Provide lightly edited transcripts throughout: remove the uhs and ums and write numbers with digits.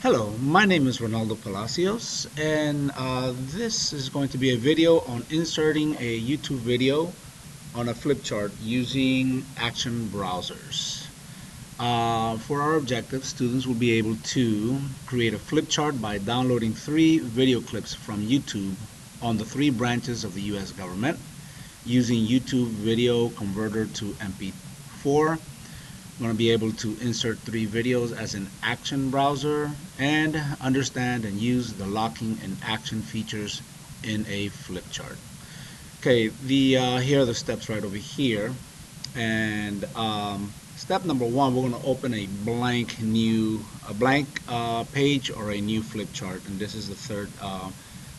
Hello, my name is Ronaldo Palacios, and this is going to be a video on inserting a YouTube video on a Flipchart using action browsers. For our objective, students will be able to create a Flipchart by downloading 3 video clips from YouTube on the 3 branches of the U.S. government using YouTube Video Converter to MP4. I'm going to be able to insert 3 videos as an action browser and understand and use the locking and action features in a flipchart. Okay, here are the steps right over here. And step number 1, we're going to open a blank page or a new flipchart, and this is the third.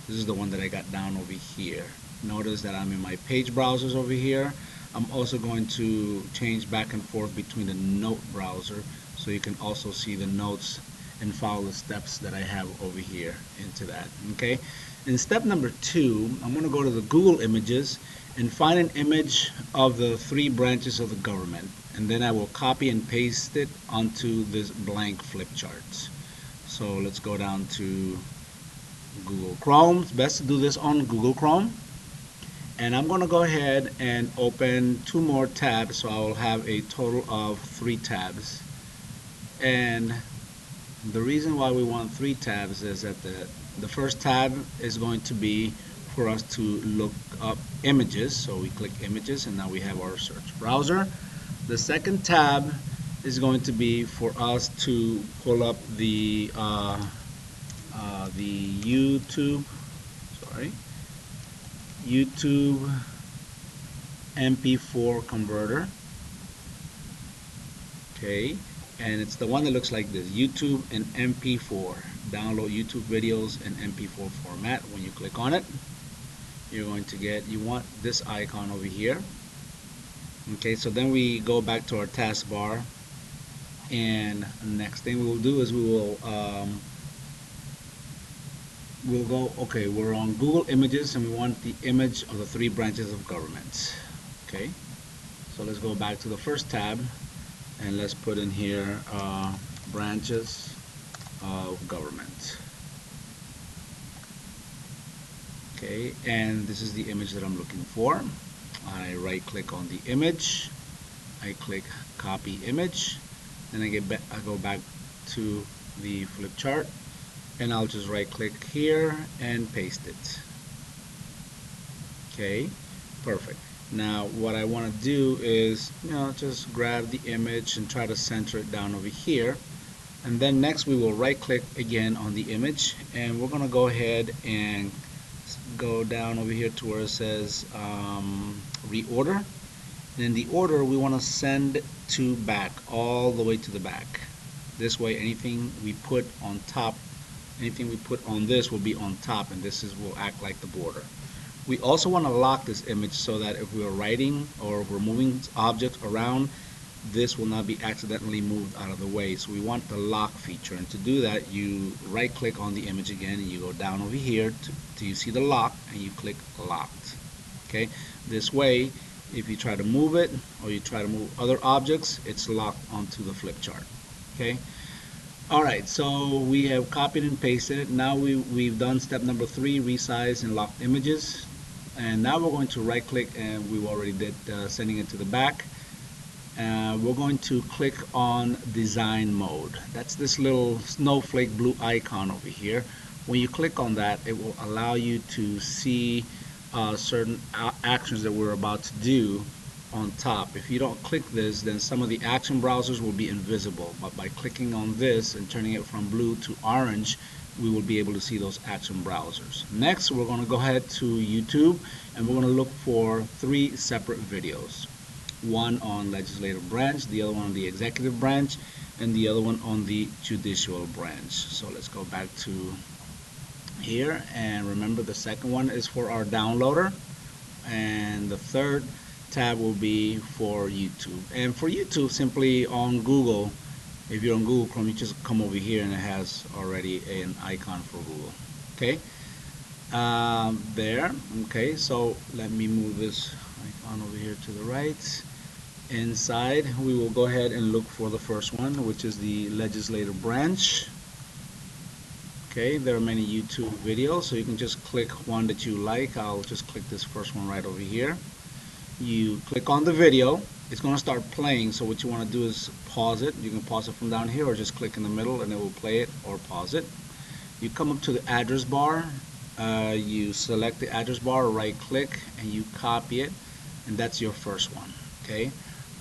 This is the one that I got down over here. Notice that I'm in my page browsers over here. I'm also going to change back and forth between the note browser so you can also see the notes and follow the steps that I have over here into that. Okay. In step number 2, I'm going to go to the Google Images and find an image of the 3 branches of the government, and then I will copy and paste it onto this blank flipchart. So let's go down to Google Chrome. It's best to do this on Google Chrome. And I'm going to go ahead and open 2 more tabs, so I will have a total of 3 tabs. And the reason why we want 3 tabs is that the first tab is going to be for us to look up images. So we click images, and now we have our search browser. The second tab is going to be for us to pull up the YouTube MP4 converter. Okay, and it's the one that looks like this, YouTube and MP4. Download YouTube videos in MP4 format. When you click on it, you're going to you want this icon over here. Okay, so then we go back to our taskbar, and next thing we will do is we'll go, okay, we're on Google Images and we want the image of the 3 branches of government. Okay, so let's go back to the first tab and let's put in here branches of government. Okay, and this is the image that I'm looking for. I right click on the image, I click copy image, then I go back to the flip chart, and I'll just right click here and paste it. Okay, perfect. Now what I want to do is, just grab the image and try to center it down over here, and then next we will right click again on the image, and we're going to go ahead and go down over here to where it says reorder, and in the order we want to send to back, all the way to the back. This way anything we put on top, anything we put on this will be on top, and this will act like the border. We also want to lock this image so that if we're writing or if we're moving objects around, this will not be accidentally moved out of the way. So we want the lock feature, and to do that you right click on the image again and you go down over here till you see the lock and you click locked. Okay, this way if you try to move it or you try to move other objects, it's locked onto the flip chart. Okay. Alright, so we have copied and pasted it. Now we've done step number 3, resize and locked images. And now we're going to right click, and we already did sending it to the back. We're going to click on design mode. That's this little snowflake blue icon over here. When you click on that, it will allow you to see certain actions that we're about to do on top. If you don't click this, then some of the action browsers will be invisible, but by clicking on this and turning it from blue to orange, we will be able to see those action browsers. Next, we're going to go ahead to YouTube, and we're going to look for 3 separate videos. One on legislative branch, the other one on the executive branch, and the other one on the judicial branch. So let's go back to here, and remember the second one is for our downloader, and the third tab will be for YouTube. And for YouTube, simply on Google, if you're on Google Chrome, you just come over here and it has already an icon for Google. Okay, there. Okay, so let me move this icon over here to the right. Inside, we will go ahead and look for the first one, which is the legislative branch. Okay, there are many YouTube videos, so you can just click one that you like. I'll just click this first one right over here. You click on the video, it's going to start playing, so what you want to do is pause it. You can pause it from down here or just click in the middle and it will play it, or pause it. You come up to the address bar, you select the address bar, right click, and you copy it, and that's your first one. Okay.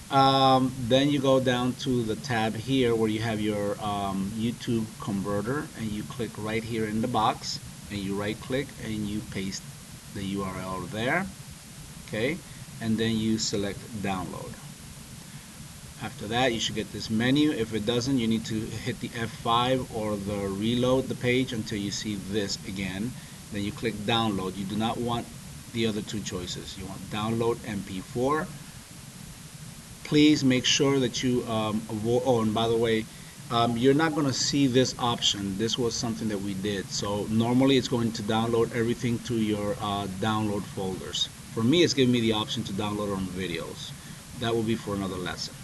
Then you go down to the tab here where you have your YouTube converter, and you click right here in the box, and you right click and you paste the URL there. Okay, and then you select download. After that, you should get this menu. If it doesn't, you need to hit the F5 or the reload the page until you see this again. Then you click download. You do not want the other two choices. You want download MP4. Please make sure that you avoid, oh, and by the way, you're not going to see this option. This was something that we did. So normally it's going to download everything to your download folders. For me, it's giving me the option to download on videos. That will be for another lesson.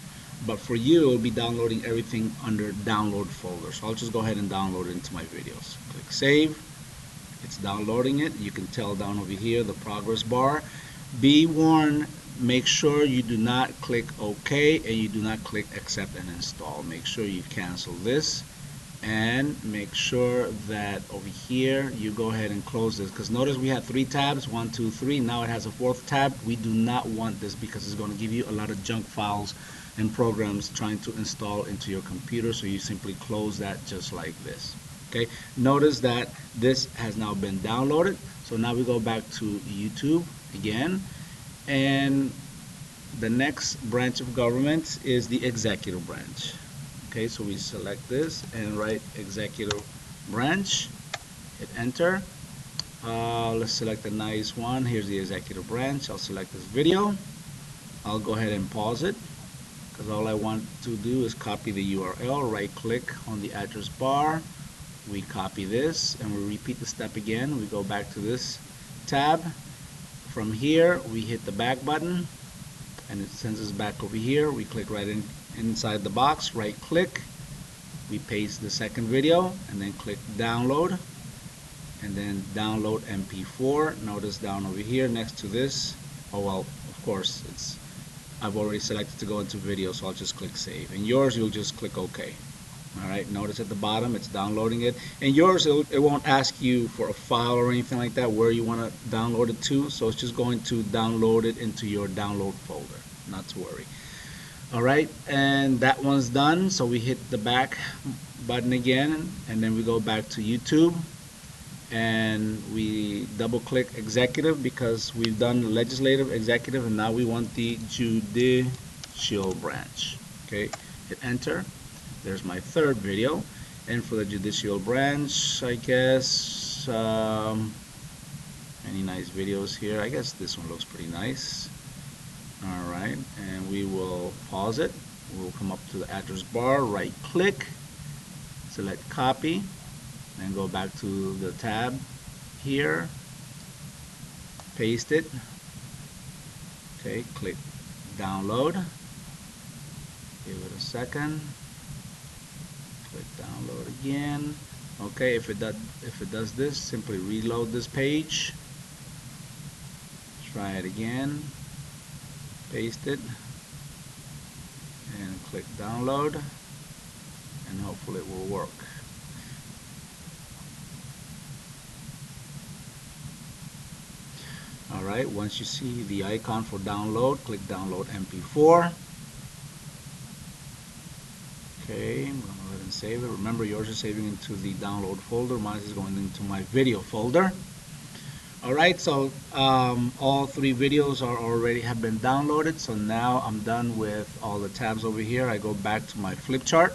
But for you, it will be downloading everything under download folder. So I'll just go ahead and download it into my videos. Click save. It's downloading it. You can tell down over here the progress bar. Be warned, make sure you do not click OK and you do not click accept and install. Make sure you cancel this, and make sure that over here you go ahead and close this, because notice we had 3 tabs, 1, 2, 3. Now it has a 4th tab. We do not want this because it's going to give you a lot of junk files and programs trying to install into your computer, so you simply close that just like this. Okay, notice that this has now been downloaded. So now we go back to YouTube again, and the next branch of government is the executive branch. Okay, so we select this and write executive branch, hit enter. Let's select a nice one. Here's the executive branch. I'll select this video. I'll go ahead and pause it, because all I want to do is copy the URL. Right click on the address bar, we copy this, and we repeat the step again. We go back to this tab. From here we hit the back button and it sends us back over here. We click right inside the box, right click, we paste the second video, and then click download, and then download MP4. Notice down over here next to this, oh well, of course I've already selected to go into video, so I'll just click save. And yours, you'll just click OK. Alright, notice at the bottom it's downloading it. And yours, it won't ask you for a file or anything like that where you want to download it to, so it's just going to download it into your download folder. Not to worry. Alright, and that one's done, so we hit the back button again, and then we go back to YouTube, and we double click executive because we've done legislative, executive, and now we want the judicial branch. Okay, hit enter. There's my third video, and for the judicial branch, I guess any nice videos here. I guess this one looks pretty nice. Alright, and we will pause it. We'll come up to the address bar, right click, select copy, and go back to the tab here, paste it. Okay, click download, give it a second, click download again. Okay, if it does this, simply reload this page, try it again, paste it, and click download, and hopefully it will work. Alright, once you see the icon for download, click download MP4. Okay, I'm going to go ahead and save it. Remember, yours is saving into the download folder. Mine is going into my video folder. Alright, so all 3 videos have been downloaded. So now I'm done with all the tabs over here. I go back to my Flipchart,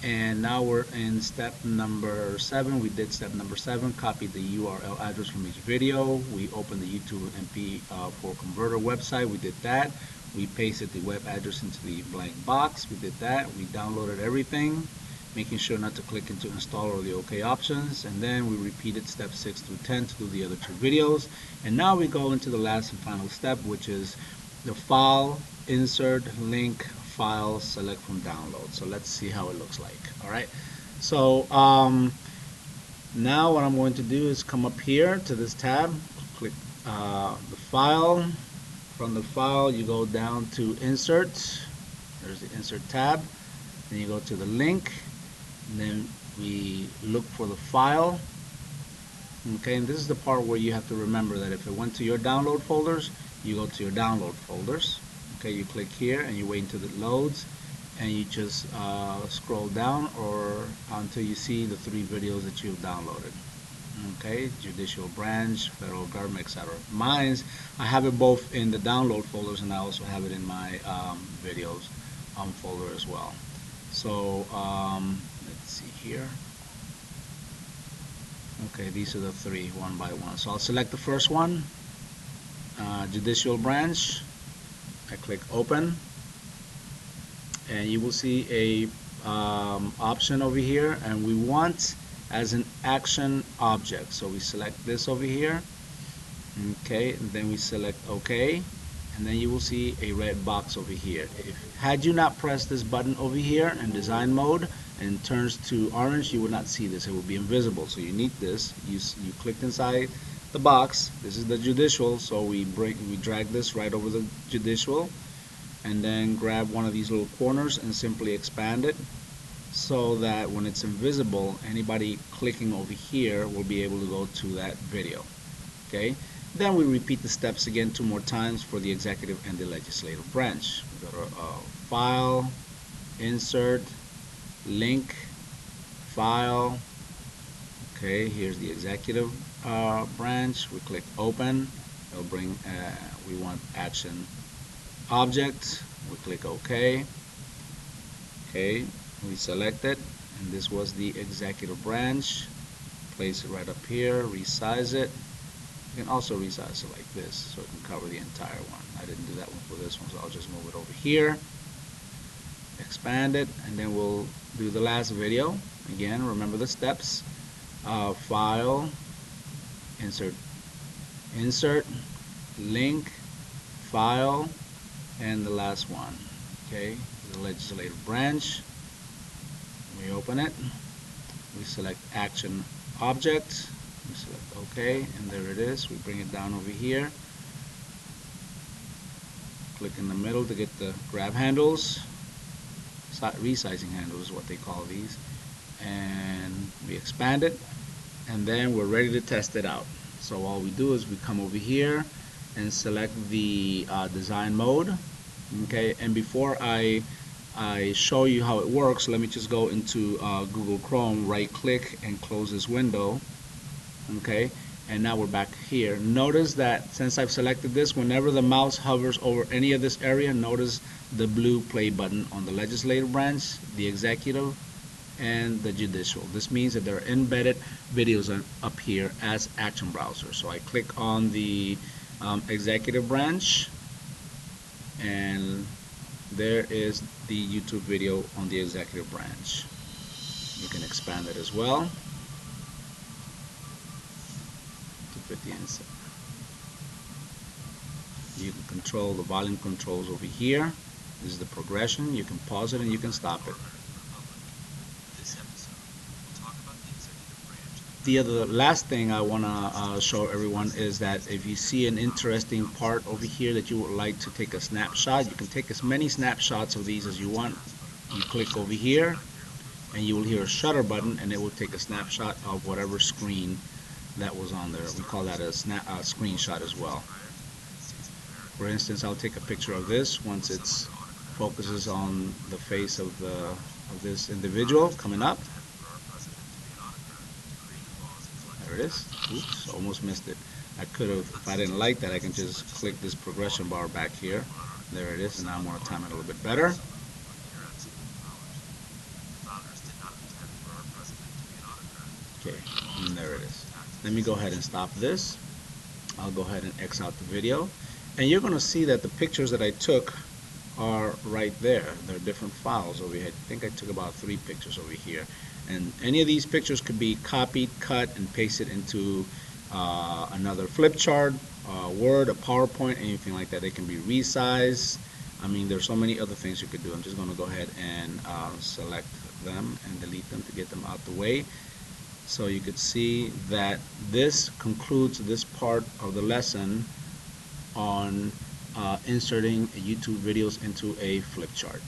and now we're in step number 7. We did step number 7, copy the URL address from each video. We opened the YouTube MP4 converter website. We did that. We pasted the web address into the blank box. We did that. We downloaded everything, making sure not to click into install or the OK options, and then we repeated steps 6 through 10 to do the other 2 videos. And now we go into the last and final step, which is the file, insert, link, file, select from download. So let's see how it looks like. Alright, so Now what I'm going to do is come up here to this tab, click the file. From the file you go down to insert. There's the insert tab. Then you go to the link, and then we look for the file. Okay, and this is the part where you have to remember that if it went to your download folders, you go to your download folders. Okay, you click here and you wait until it loads, and you just scroll down or until you see the 3 videos that you've downloaded. Okay, judicial branch, federal government, etc. Mine's, I have it both in the download folders and I also have it in my videos folder as well. So let's see here. Okay, these are the 3 one by one. So I'll select the first one, judicial branch. I click open, and you will see a option over here, and we want as an action object. So we select this over here. Okay, and then we select OK, and then you will see a red box over here. Had you not pressed this button over here in design mode and it turns to orange, you would not see this. It will be invisible. So you need this. You clicked inside the box. This is the judicial, so we drag this right over the judicial, and then grab one of these little corners and simply expand it so that when it's invisible, anybody clicking over here will be able to go to that video. Okay, then we repeat the steps again 2 more times for the executive and the legislative branch. We go to file, insert, link, file. Okay, here's the executive branch. We click open. It'll bring we want action object. We click OK. Okay, we select it, and this was the executive branch. Place it right up here, resize it. You can also resize it like this so it can cover the entire one. I didn't do that one for this one, so I'll just move it over here, expand it, and then we'll do the last video. Again, remember the steps. File, insert, link, file, and the last one. Okay, the legislative branch. We open it, we select action object, we select OK, and there it is. We bring it down over here, click in the middle to get the grab handles. Resizing handles is what they call these, and we expand it, and then we're ready to test it out. So all we do is we come over here and select the design mode. Okay, and before I show you how it works, let me just go into Google Chrome, right click and close this window. Okay, and now we're back here. Notice that since I've selected this, whenever the mouse hovers over any of this area, notice the blue play button on the legislative branch, the executive, and the judicial. This means that there are embedded videos up here as action browser. So I click on the executive branch, and there is the YouTube video on the executive branch. You can expand it as well to fit the insert. You can control the volume controls over here. This is the progression. You can pause it and you can stop it. The last thing I want to show everyone is that if you see an interesting part over here that you would like to take a snapshot, you can take as many snapshots of these as you want. You click over here and you will hear a shutter button, and it will take a snapshot of whatever screen that was on there. We call that a screenshot as well. For instance, I'll take a picture of this once it focuses on the face of this individual coming up. There it is. Oops, almost missed it. I could have, if I didn't like that, I can just click this progression bar back here. There it is, and now I'm going to time it a little bit better. Okay, and there it is. Let me go ahead and stop this. I'll go ahead and X out the video, and you're going to see that the pictures that I took are right there. They're different files over here. I think I took about 3 pictures over here, and any of these pictures could be copied, cut, and pasted into another Flipchart, Word, a PowerPoint, anything like that. They can be resized. I mean, there's so many other things you could do. I'm just going to go ahead and select them and delete them to get them out the way. So you could see that this concludes this part of the lesson on inserting YouTube videos into a flip chart.